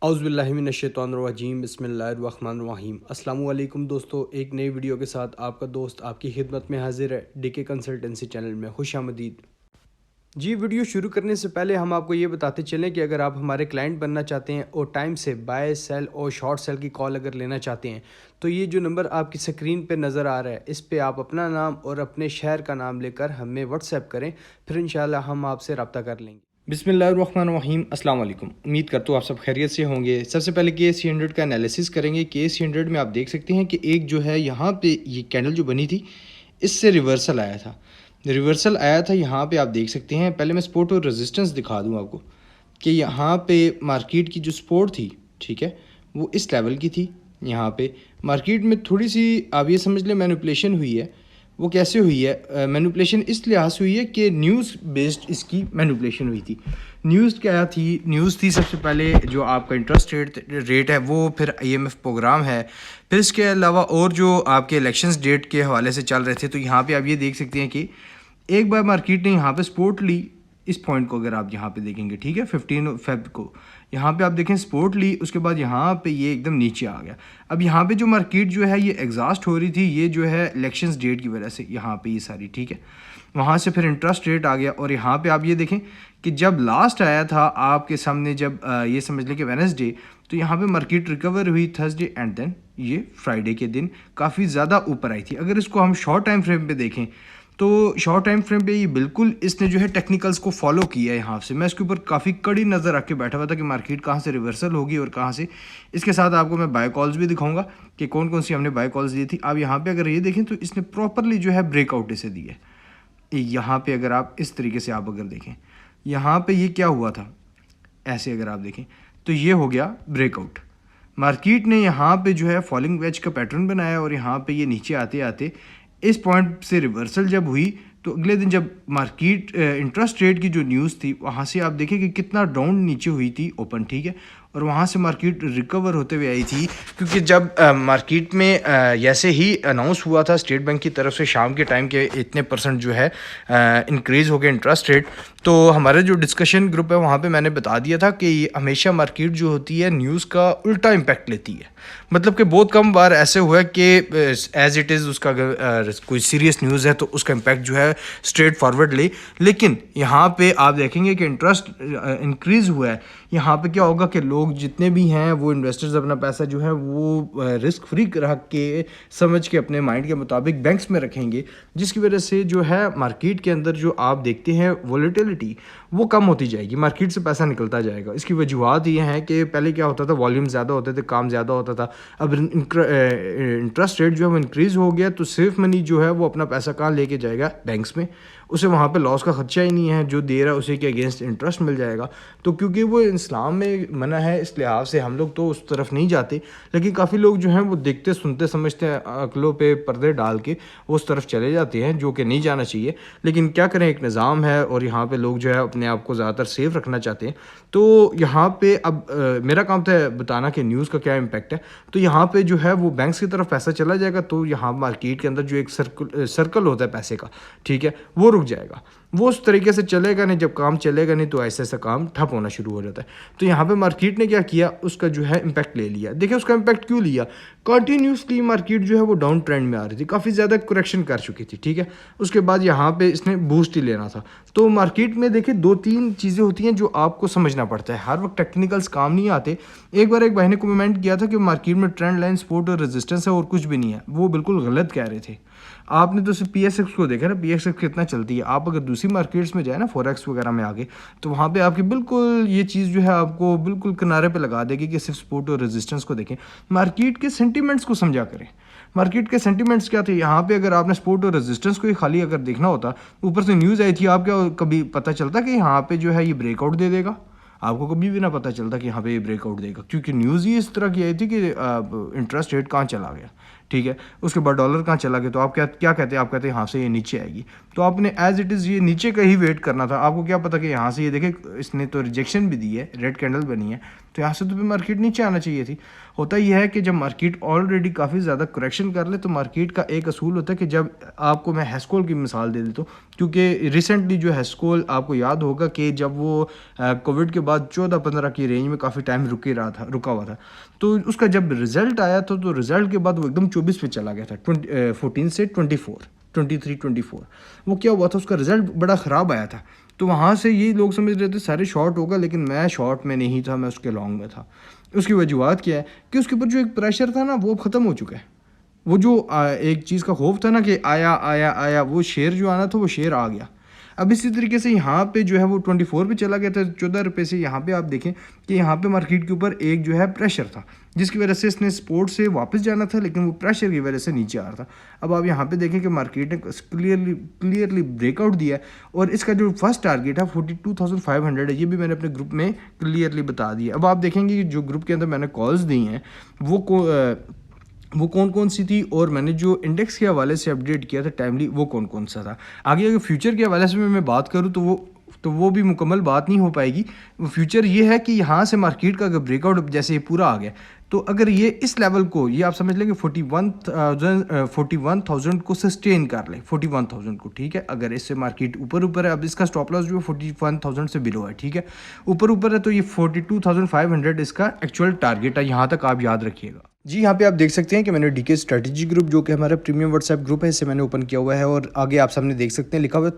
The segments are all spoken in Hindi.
औज़ुबिल्लाहिमिनश्शैतानिर्रजीम बिस्मिल्लाहिर्रहमानिर्रहीम। अस्सलामु अलैकुम दोस्तों, एक नई वीडियो के साथ आपका दोस्त आपकी खिदमत में हाजिर है डीके कंसल्टेंसी चैनल में। खुशामदीद जी। वीडियो शुरू करने से पहले हम आपको ये बताते चलें कि अगर आप हमारे क्लाइंट बनना चाहते हैं और टाइम से बाय सेल और शॉर्ट सेल की कॉल अगर लेना चाहते हैं तो ये जो नंबर आपकी स्क्रीन पे नज़र आ रहा है इस पे आप अपना नाम और अपने शहर का नाम लेकर हमें व्हाट्सएप करें, फिर इंशाल्लाह हम आपसे रब्ता कर लेंगे। बिस्मिल्लाहिर्रहमानिर्रहीम। अस्सलाम वालेकुम। उम्मीद करता हूँ आप सब खैरियत से होंगे। सबसे पहले KC100 का एनालिसिस करेंगे। KC100 में आप देख सकते हैं कि एक जो है यहाँ पे ये कैंडल जो बनी थी इससे रिवर्सल आया था। यहाँ पे आप देख सकते हैं। पहले मैं सपोर्ट और रेजिस्टेंस दिखा दूँ आपको कि यहाँ पे मार्केट की जो सपोर्ट थी, ठीक है, वो इस लेवल की थी। यहाँ पे मार्केट में थोड़ी सी आप ये समझ लें मैनिपुलेशन हुई है। वो कैसे हुई है? मैनिपुलेशन इस लिहाज से हुई है कि न्यूज़ बेस्ड इसकी मैनिपुलेशन हुई थी। न्यूज़ क्या थी? न्यूज़ थी सबसे पहले जो आपका इंटरेस्ट रेट है वो, फिर IMF प्रोग्राम है, फिर इसके अलावा और जो आपके इलेक्शंस डेट के हवाले से चल रहे थे। तो यहाँ पे आप ये देख सकते हैं कि एक बार मार्केट ने यहाँ पे सपोर्ट ली। इस पॉइंट को अगर आप यहाँ पे देखेंगे, ठीक है, 15 फेब को यहाँ पे आप देखें सपोर्ट ली, उसके बाद यहाँ पे ये एकदम नीचे आ गया। अब यहाँ पे जो मार्केट जो है ये एग्जॉस्ट हो रही थी, ये जो है इलेक्शंस डेट की वजह से यहाँ पे ये सारी, ठीक है। वहाँ से फिर इंटरेस्ट रेट आ गया और यहाँ पे आप ये देखें कि जब लास्ट आया था आपके सामने, जब ये समझ लें कि वेडनेसडे, तो यहाँ पे मार्केट रिकवर हुई थर्सडे एंड देन ये फ्राइडे के दिन काफ़ी ज़्यादा ऊपर आई थी। अगर इसको हम शॉर्ट टाइम फ्रेम पे देखें तो शॉर्ट टाइम फ्रेम पे ये बिल्कुल इसने जो है टेक्निकल्स को फॉलो किया है। यहाँ से मैं इसके ऊपर काफ़ी कड़ी नज़र रख के बैठा हुआ था कि मार्केट कहाँ से रिवर्सल होगी और कहाँ से। इसके साथ आपको मैं बाय कॉल्स भी दिखाऊंगा कि कौन कौन सी हमने बाय कॉल्स दी थी। आप यहाँ पे अगर ये देखें तो इसने प्रॉपरली जो है ब्रेकआउट इसे दी है। यहाँ पे अगर आप इस तरीके से आप अगर देखें, यहाँ पे ये क्या हुआ था, ऐसे अगर आप देखें तो ये हो गया ब्रेकआउट। मार्केट ने यहाँ पे जो है फॉलिंग वेज का पैटर्न बनाया और यहाँ पे ये नीचे आते आते इस पॉइंट से रिवर्सल जब हुई तो अगले दिन जब मार्केट इंटरेस्ट रेट की जो न्यूज़ थी वहाँ से आप देखें कि कितना डाउन नीचे हुई थी ओपन, ठीक है, और वहाँ से मार्केट रिकवर होते हुए आई थी। क्योंकि जब मार्केट में जैसे ही अनाउंस हुआ था स्टेट बैंक की तरफ से शाम के टाइम के इतने % जो है इंक्रीज़ हो गया इंटरेस्ट रेट, तो हमारा जो डिस्कशन ग्रुप है वहाँ पे मैंने बता दिया था कि हमेशा मार्केट जो होती है न्यूज़ का उल्टा इम्पैक्ट लेती है। मतलब कि बहुत कम बार ऐसे हुआ है कि एज इट इज़ उसका अगर कोई सीरियस न्यूज़ है तो उसका इम्पैक्ट जो है स्ट्रेट फॉरवर्ड ले, लेकिन यहाँ पे आप देखेंगे कि इंटरेस्ट इंक्रीज़ हुआ है। यहाँ पे क्या होगा कि लोग जितने भी हैं वो इन्वेस्टर्स अपना पैसा जो है वो रिस्क फ्री रख के समझ के अपने माइंड के मुताबिक बैंक्स में रखेंगे, जिसकी वजह से जो है मार्केट के अंदर जो आप देखते हैं वॉलेटिलिटी वो कम होती जाएगी, मार्केट से पैसा निकलता जाएगा। इसकी वजूहत ये हैं कि पहले क्या होता था, वॉल्यूम ज़्यादा होते थे, काम ज़्यादा होता था। अब इंटरेस्ट रेट जो है वो इंक्रीज़ हो गया तो सेफ मनी जो है वो अपना पैसा कहाँ लेके जाएगा, बैंक्स में। उसे वहाँ पे लॉस का खर्चा ही नहीं है, जो दे रहा है उसे के अगेंस्ट इंटरेस्ट मिल जाएगा। तो क्योंकि वो इस्लाम में मना है इस लिहाज से हम लोग तो उस तरफ नहीं जाते, लेकिन काफ़ी लोग जो हैं वो देखते सुनते समझते हैं, अकलों पे पर्दे डाल के वो उस तरफ चले जाते हैं, जो कि नहीं जाना चाहिए। लेकिन क्या करें, एक निज़ाम है और यहाँ पे लोग जो है अपने आप को ज़्यादातर सेफ रखना चाहते हैं। तो यहाँ पे अब मेरा काम था बताना कि न्यूज़ का क्या इम्पैक्ट है। तो यहाँ पे जो है वो बैंक्स की तरफ पैसा चला जाएगा तो यहाँ मार्केट के अंदर जो एक सर्कल होता है पैसे का, ठीक है, वो रुक जाएगा। वो उस तरीके से चलेगा नहीं। जब काम चलेगा नहीं तो ऐसा ऐसा काम ठप होना शुरू हो जाता है। तो यहाँ पे मार्केट ने क्या किया, उसका जो है इम्पैक्ट ले लिया। देखिए उसका इम्पैक्ट क्यों लिया, कंटिन्यूसली मार्केट जो है वो डाउन ट्रेंड में आ रही थी, काफ़ी ज़्यादा करेक्शन कर चुकी थी, ठीक है। उसके बाद यहाँ पे इसने बूस्ट ही लेना था। तो मार्केट में देखिए 2-3 चीज़ें होती हैं जो आपको समझना पड़ता है, हर वक्त टेक्निकल्स काम नहीं आते। एक बार एक भाई ने कमेंट किया था कि मार्केट में ट्रेंड लाइन सपोर्ट और रेजिस्टेंस है और कुछ भी नहीं है, वो बिल्कुल गलत कह रहे थे। आपने तो सिर्फ PSX को देखा ना, PSX कितना चलती है। आप अगर दूसरी मार्केट्स में जाए ना, फॉरेक्स वगैरह में आगे, तो वहाँ पे आपकी बिल्कुल ये चीज़ जो है आपको बिल्कुल किनारे पे लगा देगी कि सिर्फ सपोर्ट और रेजिस्टेंस को देखें। मार्केट के सेंटिमेंट्स को समझा करें। मार्केट के सेंटिमेंट्स क्या थे, यहाँ पे अगर आपने सपोर्ट और रेजिस्टेंस को ही खाली अगर देखना होता, ऊपर से न्यूज़ आई थी, आप क्या कभी पता चलता कि यहाँ पे जो है ये ब्रेकआउट दे देगा? आपको कभी भी ना पता चलता कि यहाँ पे ये ब्रेकआउट देगा, क्योंकि न्यूज़ ही इस तरह की आई थी कि इंटरेस्ट रेट कहाँ चला गया, ठीक है, उसके बाद डॉलर कहाँ चला गया। तो आप क्या कहते हैं, आप कहते हैं यहाँ से ये नीचे आएगी, तो आपने एज इट इज़ ये नीचे का ही वेट करना था। आपको क्या पता कि यहाँ से ये देखे इसने तो रिजेक्शन भी दी है, रेड कैंडल बनी है, तो यहाँ से तो फिर मार्केट नीचे आना चाहिए थी। होता यह है कि जब मार्केट ऑलरेडी काफ़ी ज़्यादा करेक्शन कर ले तो मार्केट का एक असूल होता है कि जब आपको मैं हेस्कोल की मिसाल दे देता हूँ, क्योंकि रिसेंटली जो हेस्कोल आपको याद होगा कि जब वो कोविड के बाद 14-15 की रेंज में काफ़ी टाइम रुका हुआ था। तो उसका जब रिज़ल्ट आया था तो रिज़ल्ट के बाद वो एकदम 24 पे चला गया था, 14 से 24, 23-24। वो क्या हुआ था, उसका रिज़ल्ट बड़ा ख़राब आया था। तो वहाँ से ये लोग समझ रहे थे सारे शॉर्ट होगा, लेकिन मैं शॉर्ट में नहीं था, मैं उसके लॉन्ग में था। उसकी वजूहत क्या है कि उसके ऊपर जो एक प्रेशर था ना वो ख़त्म हो चुका है। वो जो एक चीज़ का खौफ था ना कि आया आया आया, वो शेयर जो आना था वो शेयर आ गया। अब इसी तरीके से यहाँ पे जो है वो 24 पे चला गया था 14 रुपये से। यहाँ पे आप देखें कि यहाँ पे मार्केट के ऊपर एक जो है प्रेशर था, जिसकी वजह से इसने सपोर्ट से वापस जाना था, लेकिन वो प्रेशर की वजह से नीचे आ रहा था। अब आप यहाँ पे देखें कि मार्केट ने क्लियरली ब्रेकआउट दिया है, और इसका जो फर्स्ट टारगेट है 42,500 है, ये भी मैंने अपने ग्रुप में क्लियरली बता दिया। अब आप देखेंगे कि जो ग्रुप के अंदर मैंने कॉल्स दी हैं वो कौन कौन सी थी, और मैंने जो इंडेक्स के हवाले से अपडेट किया था टाइमली वो कौन कौन सा था। आगे अगर फ्यूचर के हवाले से मैं बात करूँ तो वो भी मुकम्मल बात नहीं हो पाएगी। वो फ्यूचर ये है कि यहाँ से मार्केट का अगर ब्रेकआउट जैसे ये पूरा आ गया, तो अगर ये इस लेवल को, ये आप समझ लेंगे 41,000 को सस्टेन कर ले, 41,000 को, ठीक है। अगर इससे मार्केट ऊपर है, अब इसका स्टॉप लॉस जो है 41,000 से बिलो है, ठीक है। ऊपर है तो ये 42,500 इसका एक्चुअल टारगेट है, यहाँ तक आप याद रखिएगा जी। यहाँ पे आप देख सकते हैं कि मैंने डीके स्ट्रेटेजी ग्रुप, जो कि हमारा प्रीमियम व्हाट्सएप ग्रुप है, इसे मैंने ओपन किया हुआ है, और आगे आप सामने देख सकते हैं लिखा हुआ है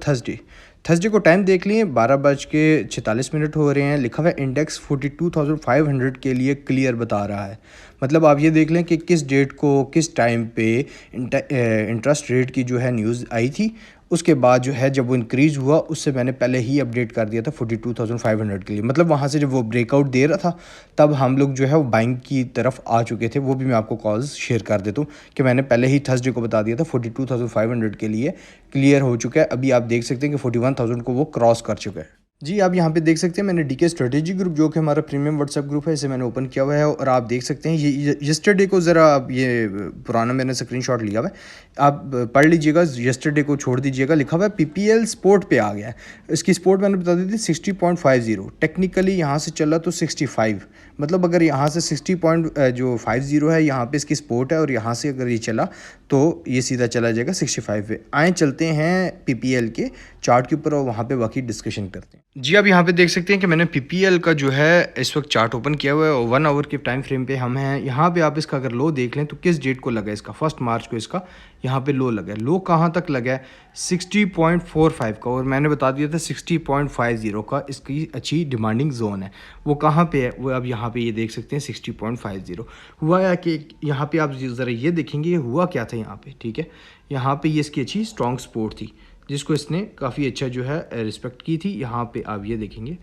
थर्सडे को टाइम देख लिए 12:46 हो रहे हैं। लिखा हुआ है इंडेक्स 42,500 के लिए क्लियर बता रहा है। मतलब आप ये देख लें कि किस डेट को किस टाइम पे इंटरेस्ट रेट की जो है न्यूज़ आई थी, उसके बाद जो है जब वो इंक्रीज़ हुआ उससे मैंने पहले ही अपडेट कर दिया था 42,500 के लिए। मतलब वहाँ से जब वो ब्रेकआउट दे रहा था तब हम लोग जो है वो बाइंग की तरफ आ चुके थे। वो भी मैं आपको कॉल्स शेयर कर देता हूँ कि मैंने पहले ही थर्सडे को बता दिया था 42,500 के लिए क्लियर हो चुका है। अभी आप देख सकते हैं कि 41,000 को वो क्रॉस कर चुका है जी। आप यहाँ पे देख सकते हैं मैंने डीके स्ट्रेटेजी ग्रुप, जो कि हमारा प्रीमियम व्हाट्सएप ग्रुप है, इसे मैंने ओपन किया हुआ है, और आप देख सकते हैं ये यस्टरडे को, ज़रा आप ये पुराना मैंने स्क्रीनशॉट लिया हुआ है, आप पढ़ लीजिएगा, यस्टरडे को छोड़ दीजिएगा। लिखा हुआ है पीपीएल सपोर्ट पे आ गया है। इसकी सपोर्ट मैंने बता दी थी 60.50, टेक्निकली यहाँ से चला तो 65, मतलब अगर यहाँ से 60.50 है, यहाँ पे इसकी सपोर्ट है, और यहाँ से अगर ये चला तो ये सीधा चला जाएगा 65 पे। आए चलते हैं पीपीएल के चार्ट के ऊपर, और वहाँ पे बाकी डिस्कशन करते हैं जी। आप यहाँ पे देख सकते हैं कि मैंने पीपीएल का जो है इस वक्त चार्ट ओपन किया हुआ है, और 1 आवर के टाइम फ्रेम पे हम हैं। यहाँ पे आप इसका अगर लो देख लें तो किस डेट को लगा, इसका 1 मार्च को इसका यहाँ पे लो लगा है। लो कहाँ तक लगा है, 60.45 का, और मैंने बता दिया था 60.50 का इसकी अच्छी डिमांडिंग जोन है। वो कहाँ पे है, वो अब यहाँ पे ये देख सकते हैं 60.50 हुआ है। कि यहाँ पे आप ज़रा ये देखेंगे हुआ क्या था यहाँ पे, ठीक है। यहाँ पे ये इसकी अच्छी स्ट्रॉन्ग सपोर्ट थी, जिसको इसने काफ़ी अच्छा जो है रिस्पेक्ट की थी। यहाँ पे आप ये देखेंगे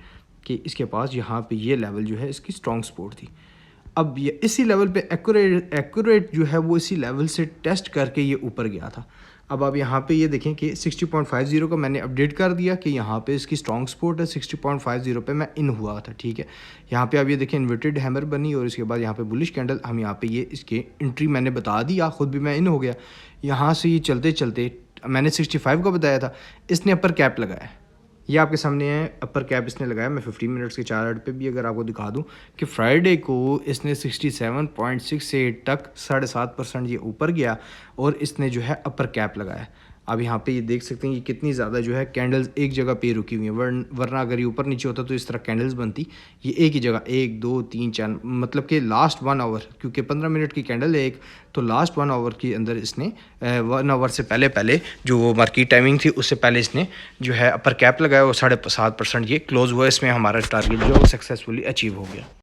कि इसके पास यहाँ पे ये लेवल जो है इसकी स्ट्रॉन्ग सपोर्ट थी। अब ये इसी लेवल पे एक्यूरेट जो है वो इसी लेवल से टेस्ट करके ये ऊपर गया था। अब आप यहाँ पे ये देखें कि 60.50 का मैंने अपडेट कर दिया कि यहाँ पे इसकी स्ट्रॉन्ग सपोर्ट है। 60.50 पे मैं इन हुआ था, ठीक है। यहाँ पे आप ये देखें इन्वर्टेड हैमर बनी, और इसके बाद यहाँ पे बुलिश कैंडल, हम यहाँ पे ये इसके एंट्री मैंने बता दिया, ख़ुद भी मैं इन हो गया। यहाँ से ये चलते चलते मैंने 65 का बताया था, इसने अपर कैप लगाया, ये आपके सामने है, अपर कैप इसने लगाया। मैं 15 मिनट्स के चार्ट पे भी अगर आपको दिखा दूं कि फ्राइडे को इसने 67.68 तक 7.5% ये ऊपर गया, और इसने जो है अपर कैप लगाया। अब यहाँ पे ये देख सकते हैं कि कितनी ज़्यादा जो है कैंडल्स एक जगह पे रुकी हुई हैं, वरना अगर ये ऊपर नीचे होता तो इस तरह कैंडल्स बनती। ये एक ही जगह 1 2 3 4, मतलब कि लास्ट 1 आवर, क्योंकि 15 मिनट की कैंडल है एक, तो लास्ट 1 आवर के अंदर इसने 1 आवर से पहले जो मार्केट टाइमिंग थी उससे पहले इसने जो है अपर कैप लगाया, और 7.5% ये क्लोज़ हुआ। इसमें हमारा टारगेट जो है सक्सेसफुली अचीव हो गया।